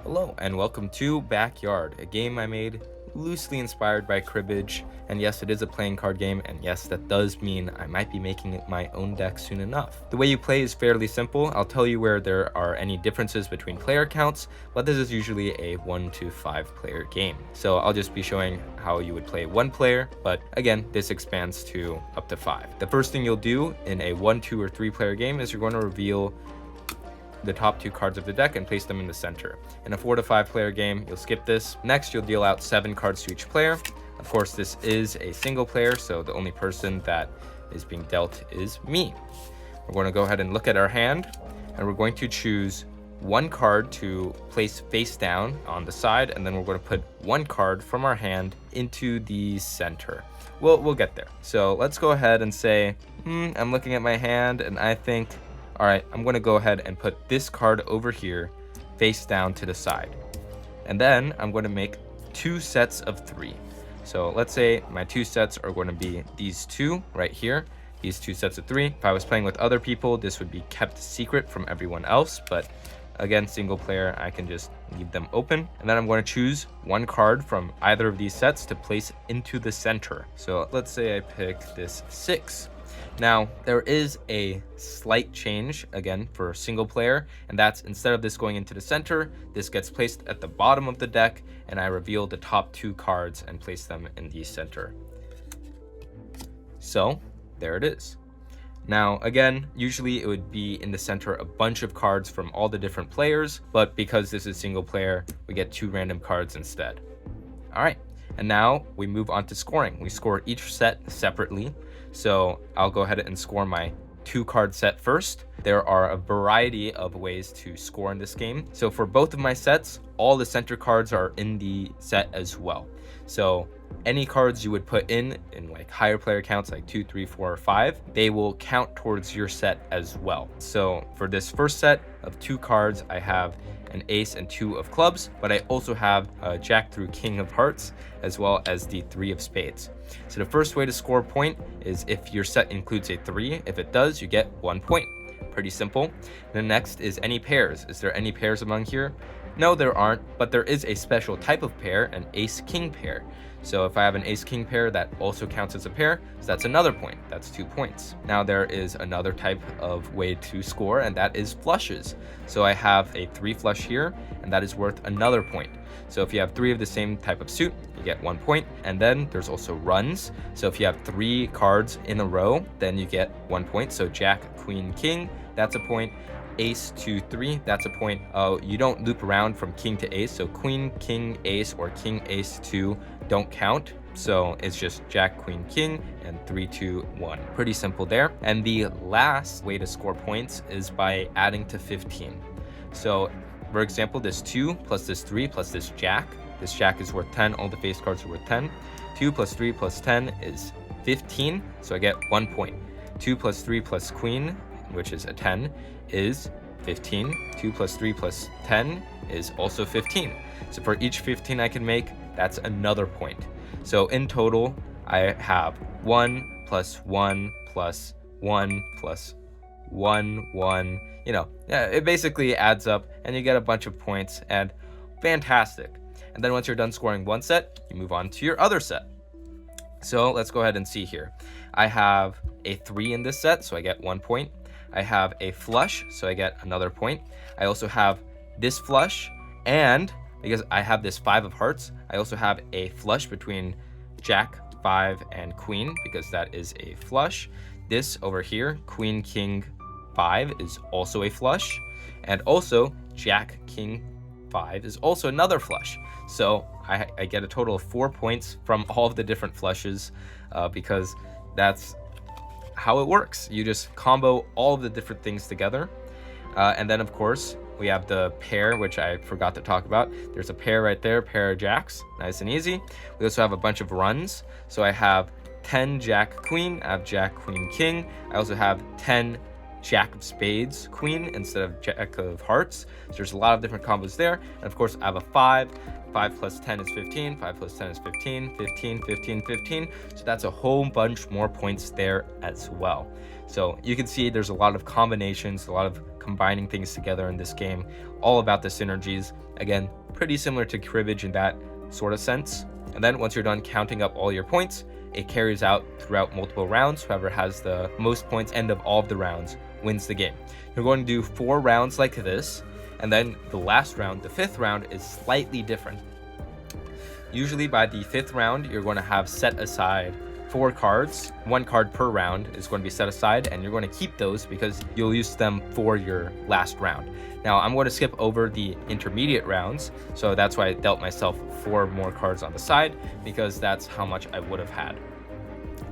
Hello and welcome to Backyard, a game I made loosely inspired by cribbage. And yes, it is a playing card game, and yes, that does mean I might be making my own deck soon enough. The way you play is fairly simple. I'll tell you where there are any differences between player counts, but this is usually a 1 to 5 player game. So I'll just be showing how you would play one player, but again, this expands to up to 5. The first thing you'll do in a 1, 2, or 3 player game is you're going to reveal the top 2 cards of the deck and place them in the center. In a 4 to 5 player game, you'll skip this. Next, you'll deal out 7 cards to each player. Of course, this is a single player, so the only person that is being dealt is me. We're going to go ahead and look at our hand, and we're going to choose one card to place face down on the side, and then we're going to put one card from our hand into the center. We'll get there. So let's go ahead and say, I'm looking at my hand, and I think, all right, I'm going to go ahead and put this card over here face down to the side. And then I'm going to make 2 sets of 3. So let's say my 2 sets are going to be these 2 right here, these 2 sets of 3. If I was playing with other people, this would be kept secret from everyone else. But again, single player, I can just leave them open. And then I'm going to choose one card from either of these sets to place into the center. So let's say I pick this 6. Now, there is a slight change, again, for single player, and that's instead of this going into the center, this gets placed at the bottom of the deck, and I reveal the top 2 cards and place them in the center. So, there it is. Now, again, usually it would be in the center a bunch of cards from all the different players, but because this is single player, we get 2 random cards instead. All right, and now we move on to scoring. We score each set separately. So I'll go ahead and score my 2 card set first. There are a variety of ways to score in this game. So for both of my sets, all the center cards are in the set as well. So any cards you would put in like higher player counts, like 2, 3, 4, or 5, they will count towards your set as well. So for this first set of 2 cards, I have an ace and 2 of clubs, but I also have a jack through king of hearts, as well as the 3 of spades. So the first way to score a point is if your set includes a 3. If it does, you get 1 point. Pretty simple. The next is any pairs. Is there any pairs among here? No, there aren't, but there is a special type of pair, an ace-king pair. So if I have an ace-king pair, that also counts as a pair, so that's another point. That's 2 points. Now there is another type of way to score, and that is flushes. So I have a 3 flush here, and that is worth another point. So if you have 3 of the same type of suit, you get 1 point. And then there's also runs. So if you have 3 cards in a row, then you get 1 point. So jack, queen, king, that's a point. Ace, 2, 3, that's a point. You don't loop around from king to ace, so queen, king, ace, or king, ace, 2 don't count. So it's just jack, queen, king, and 3, 2, 1. Pretty simple there. And the last way to score points is by adding to 15. So for example, this 2 plus this 3 plus this jack is worth 10. All the face cards are worth 10. 2 plus 3 plus 10 is 15, so I get 1 point. 2 plus 3 plus queen, which is a 10, is 15. 2 plus 3 plus 10 is also 15. So for each 15 I can make, that's another point. So in total, I have 1 plus 1 plus 1 plus 1, 1. It basically adds up, and you get a bunch of points, and fantastic. And then once you're done scoring one set, you move on to your other set. So let's go ahead and see here. I have a 3 in this set, so I get 1 point. I have a flush, so I get another point. I also have this flush, and because I have this 5 of hearts, I also have a flush between jack, 5, and queen, because that is a flush. This over here, queen, king, 5 is also a flush, and also jack, king, 5 is also another flush. So I get a total of 4 points from all of the different flushes, because that's how it works. You just combo all of the different things together. And then of course we have the pair, which I forgot to talk about. There's a pair right there, pair of jacks, nice and easy. We also have a bunch of runs. So I have 10 jack queen, I have jack queen king. I also have 10 jack of spades queen instead of jack of hearts. So there's a lot of different combos there. And of course I have a 5. 5 plus 10 is 15, 5 plus 10 is 15, 15, 15, 15. So that's a whole bunch more points there as well. So you can see there's a lot of combinations, a lot of combining things together in this game, all about the synergies. Again, pretty similar to cribbage in that sort of sense. And then once you're done counting up all your points, it carries out throughout multiple rounds. Whoever has the most points end of all of the rounds wins the game. You're going to do 4 rounds like this, and then the last round, the 5th round, is slightly different. Usually by the 5th round, you're going to have set aside 4 cards. 1 card per round is going to be set aside, and you're going to keep those because you'll use them for your last round. Now, I'm going to skip over the intermediate rounds, so that's why I dealt myself 4 more cards on the side, because that's how much I would have had.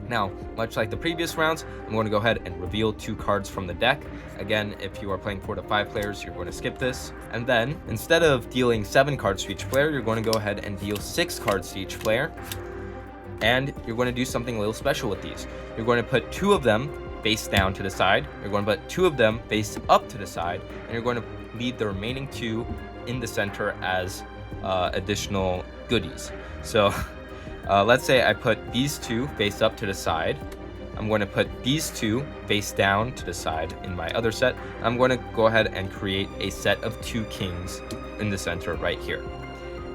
Now, much like the previous rounds, I'm going to go ahead and reveal 2 cards from the deck. Again, if you are playing 4 to 5 players, you're going to skip this. And then, instead of dealing 7 cards to each player, you're going to go ahead and deal 6 cards to each player. And you're going to do something a little special with these. You're going to put 2 of them face down to the side. You're going to put 2 of them face up to the side. And you're going to leave the remaining 2 in the center as additional goodies. So let's say I put these 2 face up to the side. I'm going to put these 2 face down to the side in my other set. I'm going to go ahead and create a set of 2 kings in the center right here.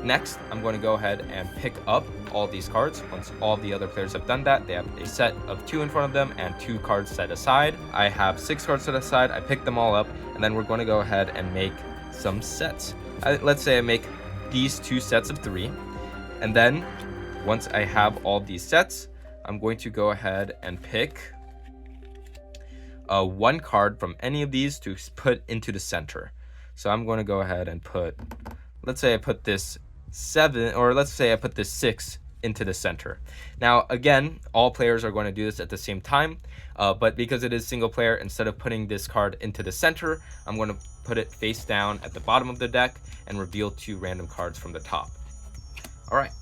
Next, I'm going to go ahead and pick up all these cards. Once all the other players have done that, they have a set of 2 in front of them and 2 cards set aside. I have 6 cards set aside. I pick them all up, and then we're going to go ahead and make some sets. Let's say I make these 2 sets of 3, and then once I have all these sets, I'm going to go ahead and pick 1 card from any of these to put into the center. So I'm going to go ahead and put, let's say I put this 7, or let's say I put this 6 into the center. Now, again, all players are going to do this at the same time, but because it is single player, instead of putting this card into the center, I'm going to put it face down at the bottom of the deck and reveal 2 random cards from the top. All right,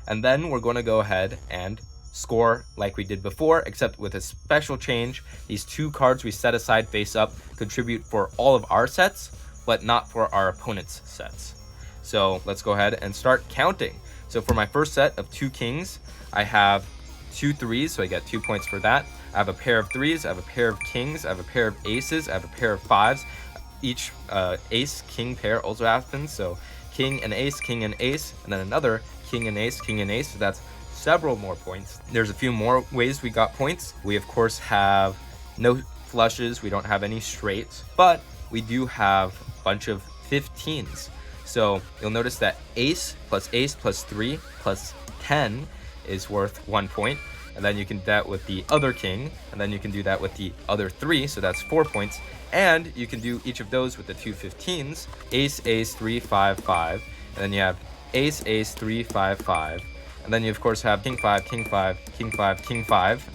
and then we're going to go ahead and score like we did before, except with a special change. These 2 cards we set aside face up contribute for all of our sets, but not for our opponent's sets. So let's go ahead and start counting. So for my first set of 2 kings, I have 2 3s, so I get 2 points for that. I have a pair of 3s, I have a pair of kings, I have a pair of aces, I have a pair of 5s. Each ace-king pair also happens, so king and ace, and then another king and ace, so that's several more points. There's a few more ways we got points. We of course have no flushes, we don't have any straights, but we do have a bunch of 15s. So you'll notice that ace plus 3 plus 10 is worth 1 point. And then you can do that with the other king. And then you can do that with the other 3. So that's 4 points. And you can do each of those with the 2 15s. Ace, ace, 3, 5, 5. And then you have ace, ace, 3, 5, 5. And then you of course have king 5, king 5, king 5, king 5.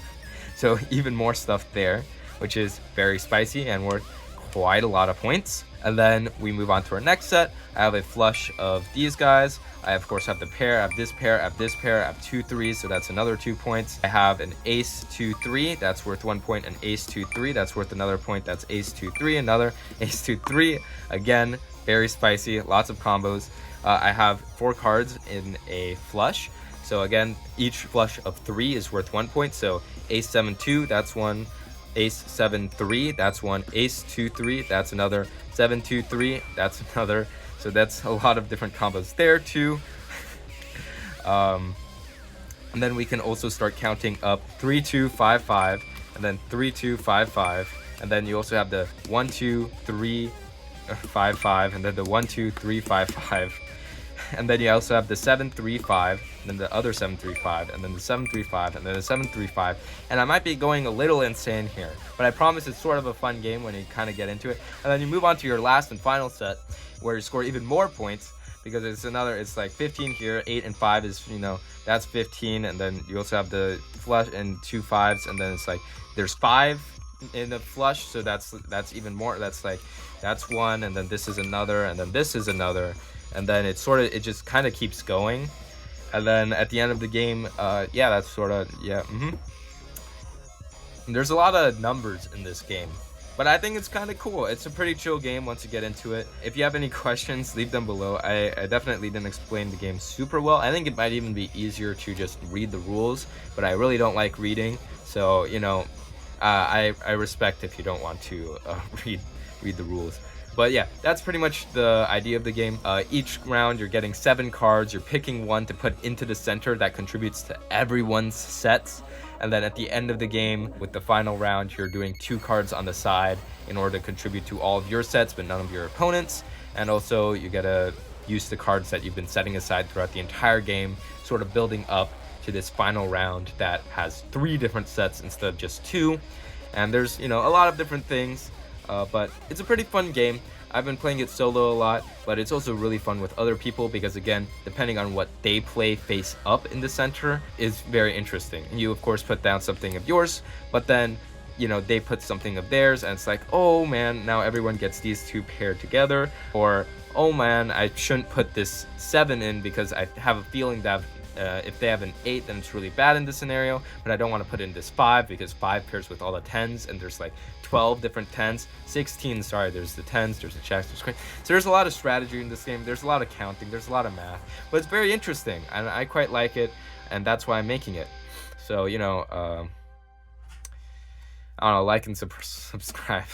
So even more stuff there, which is very spicy and worth quite a lot of points. And then we move on to our next set. I have a flush of these guys. I of course have the pair, I have this pair, I have this pair, I have 2 3s, so that's another 2 points. I have an ace 2 3, that's worth 1 point, an ace 2 3, that's worth another point, that's ace 2 3, another ace 2 3. Again, very spicy, lots of combos. I have 4 cards in a flush. So again, each flush of 3 is worth 1 point. So ace 7 2, that's one. Ace 7 3, that's one. Ace 2 3, that's another. 7 2 3, that's another. So that's a lot of different combos there too. And then we can also start counting up 3 2 5 5, and then 3 2 5 5, and then you also have the 1 2 3 5 5, and then the 1 2 3 5 5. And then you also have the 7 3 5, and then the other 7 3 5, and then the 7 3 5, and then the 7 3 5. And I might be going a little insane here, but I promise it's sort of a fun game when you kind of get into it. And then you move on to your last and final set, where you score even more points, because it's like 15 here. 8 and 5 is, that's 15, and then you also have the flush and 2 5s, and then it's like there's 5 in the flush, so that's even more. That's 1, and then this is another, and then this is another. And then it just kind of keeps going. And then at the end of the game, that's sort of, There's a lot of numbers in this game, but I think it's kind of cool. It's a pretty chill game once you get into it. If you have any questions, leave them below. I definitely didn't explain the game super well. I think it might even be easier to just read the rules, but I really don't like reading. So, I respect if you don't want to read read the rules. But yeah, that's pretty much the idea of the game. Each round you're getting 7 cards, you're picking one to put into the center that contributes to everyone's sets. And then at the end of the game, with the final round, you're doing 2 cards on the side in order to contribute to all of your sets, but none of your opponents. And also you gotta use the cards that you've been setting aside throughout the entire game, sort of building up to this final round that has 3 different sets instead of just 2. And there's, a lot of different things. But it's a pretty fun game. I've been playing it solo a lot, but it's also really fun with other people because, again, depending on what they play face up in the center is very interesting. And you, of course, put down something of yours, but then, they put something of theirs, and it's like, oh man, now everyone gets these 2 paired together. Or, oh man, I shouldn't put this 7 in because I have a feeling that if they have an 8, then it's really bad in this scenario, but I don't want to put in this 5 because 5 pairs with all the 10s, and there's like 12 different 10s, 16, sorry, there's the 10s, there's the checks, there's queens. So there's a lot of strategy in this game, there's a lot of counting, there's a lot of math, but it's very interesting, and I quite like it, and that's why I'm making it. So, I don't know, like and subscribe.